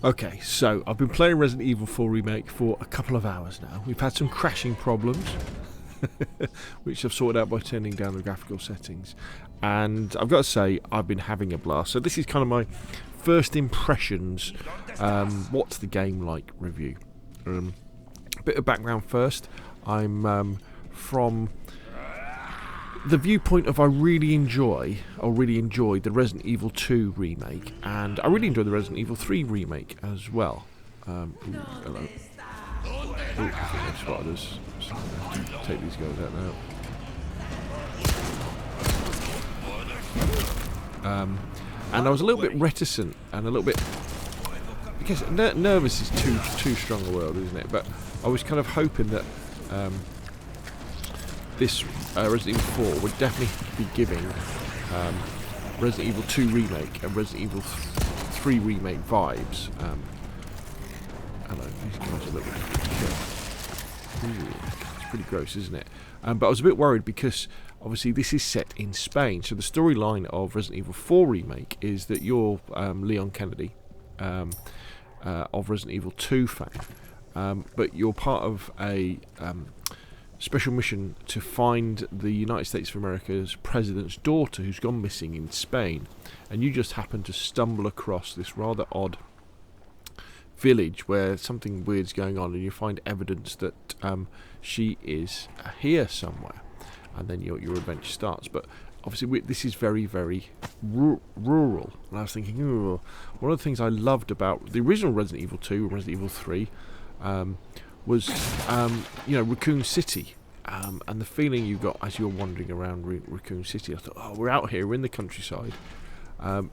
Okay, so I've been playing Resident Evil 4 Remake for a couple of hours now. We've had some crashing problems, which I've sorted out by turning down the graphical settings. And I've got to say, I've been having a blast. So this is kind of my first impressions, what's the game like review. A bit of background first. I'm from the viewpoint of I really enjoyed the Resident Evil 2 remake, and I really enjoyed the Resident Evil 3 remake as well. Ooh, hello. Ooh, I think they've spotted us. So I have to take these guys out now. And I was a little bit reticent and a little bit, because nervous is too strong a word, isn't it? But I was kind of hoping that this Resident Evil 4 would definitely be giving Resident Evil 2 Remake and Resident Evil 3 Remake vibes. Hello, these guys are a little bit... It's pretty gross, isn't it? But I was a bit worried because obviously this is set in Spain. So the storyline of Resident Evil 4 Remake is that you're Leon Kennedy of Resident Evil 2 fame. But you're part of a... special mission to find the United States of America's president's daughter who's gone missing in Spain, and you just happen to stumble across this rather odd village where something weird's going on, and you find evidence that she is here somewhere, and then your adventure starts. But obviously this is very, very rural, and I was thinking, ooh, one of the things I loved about the original Resident Evil 2 and Resident Evil 3 was Racoon City, and the feeling you got as you're wandering around Racoon City. I thought, oh, we're out here, we're in the countryside.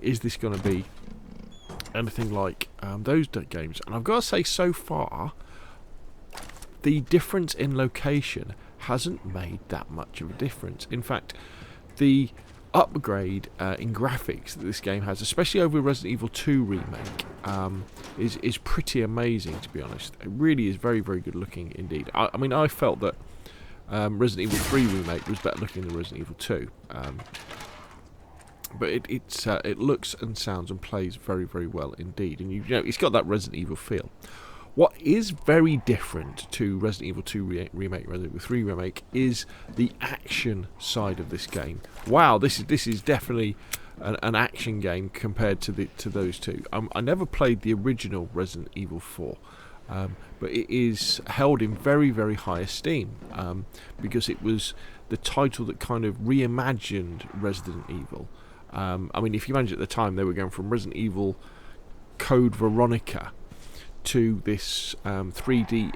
Is this going to be anything like those games? And I've got to say, so far, the difference in location hasn't made that much of a difference. In fact, the upgrade in graphics that this game has, especially over Resident Evil 2 Remake, is pretty amazing, to be honest. It really is very, very good looking indeed. I mean, I felt that Resident Evil 3 Remake was better looking than Resident Evil 2. But it looks and sounds and plays very, very well indeed. And you know, it's got that Resident Evil feel. What is very different to Resident Evil 2 Remake, Resident Evil 3 Remake, is the action side of this game. Wow, this is definitely an action game compared to those two. I never played the original Resident Evil 4, but it is held in very, very high esteem because it was the title that kind of reimagined Resident Evil. I mean, if you imagine at the time, they were going from Resident Evil Code Veronica to this 3D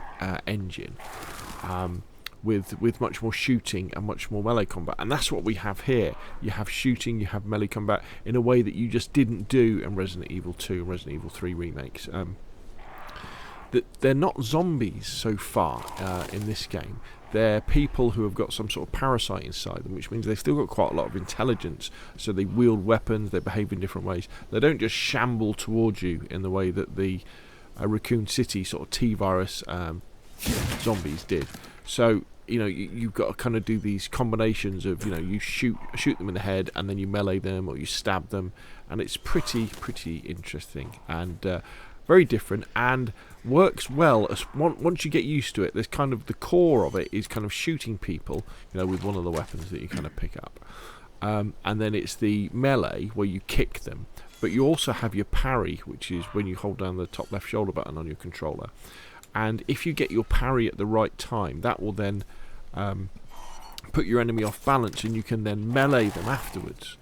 engine with much more shooting and much more melee combat, and that's what we have here. You have shooting, you have melee combat in a way that you just didn't do in Resident Evil 2 and Resident Evil 3 remakes. They're not zombies so far in this game. They're people who have got some sort of parasite inside them, which means they've still got quite a lot of intelligence, so they wield weapons, they behave in different ways. They don't just shamble towards you in the way that the Racoon City sort of T-virus zombies did. So, you know, you've got to kind of do these combinations of, you know, you shoot them in the head and then you melee them or you stab them, and it's pretty interesting and very different, and works well. Once you get used to it, there's kind of the core of it is kind of shooting people, you know, with one of the weapons that you kind of pick up, and then it's the melee where you kick them. But you also have your parry, which is when you hold down the top left shoulder button on your controller. And if you get your parry at the right time, that will then put your enemy off balance, and you can then melee them afterwards.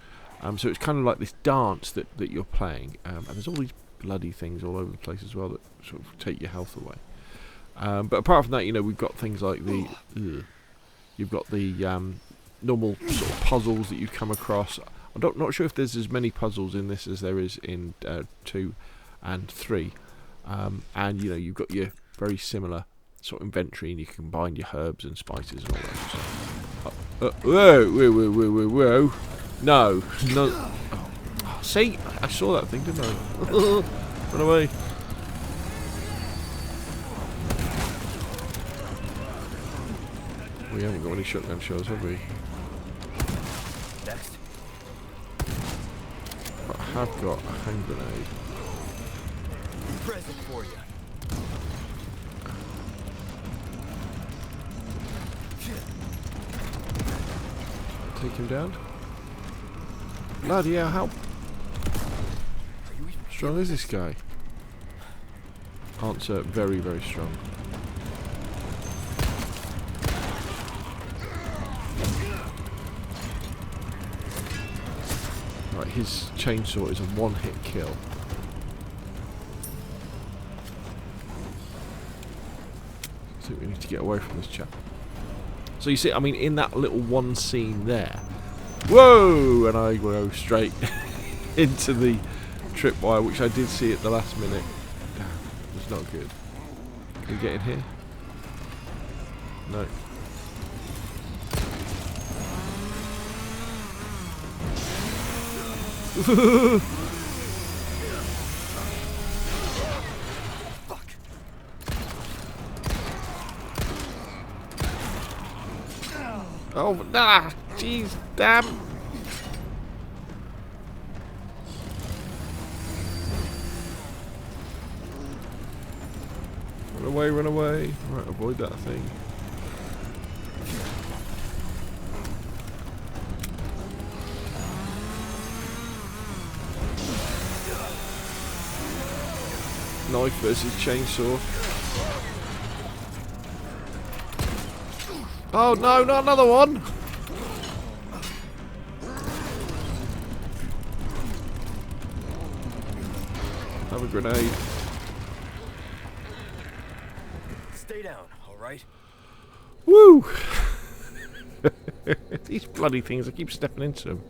So it's kind of like this dance that you're playing. And there's all these bloody things all over the place as well that sort of take your health away. But apart from that, you know, we've got things like you've got the normal sort of puzzles that you come across. I'm not sure if there's as many puzzles in this as there is in 2 and 3. And, you know, you've got your very similar sort of inventory, and you can combine your herbs and spices and all that. So, whoa. No. Oh, see? I saw that thing, didn't I? Run away. We haven't got any shotgun shells, have we? But I have got a hand grenade. present for you. Take him down. Bloody hell, how strong is this guy? Answer, very, very strong. Right, his chainsaw is a one-hit kill. I think we need to get away from this chap. So you see, I mean, in that little one scene there, whoa, and I go straight into the tripwire, which I did see at the last minute. Damn, it's not good. Can we get in here? No. Oh, nah, jeez, damn. Run away, run away. Right, avoid that thing. Knife versus chainsaw. Oh no, not another one! Have a grenade. Stay down, alright? Woo! These bloody things, I keep stepping into them.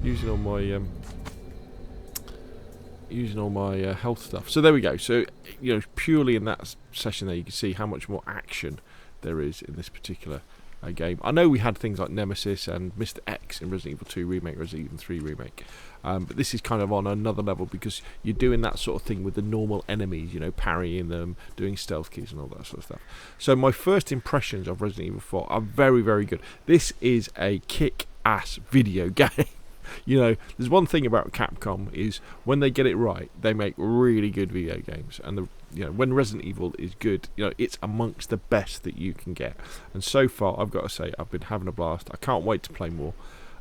Using all my health stuff. So there we go. So, you know, purely in that session there, you can see how much more action there is in this particular game. I know we had things like Nemesis and Mr. X in Resident Evil 2 Remake, Resident Evil 3 Remake, but this is kind of on another level because you're doing that sort of thing with the normal enemies, you know, parrying them, doing stealth keys and all that sort of stuff. So my first impressions of Resident Evil 4 are very, very good. This is a kick-ass video game. You know, there's one thing about Capcom is when they get it right, they make really good video games. And you know, when Resident Evil is good, you know, it's amongst the best that you can get. And so far, I've got to say, I've been having a blast. I can't wait to play more.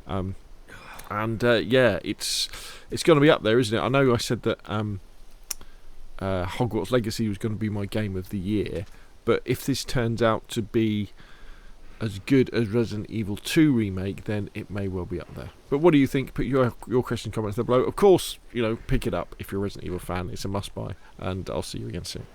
Yeah, it's going to be up there, isn't it? I know I said that Hogwarts Legacy was going to be my game of the year, but if this turns out to be as good as Resident Evil 2 Remake, then it may well be up there. But what do you think? Put your question comments down below. Of course, you know, pick it up if you're a Resident Evil fan. It's a must buy, and I'll see you again soon.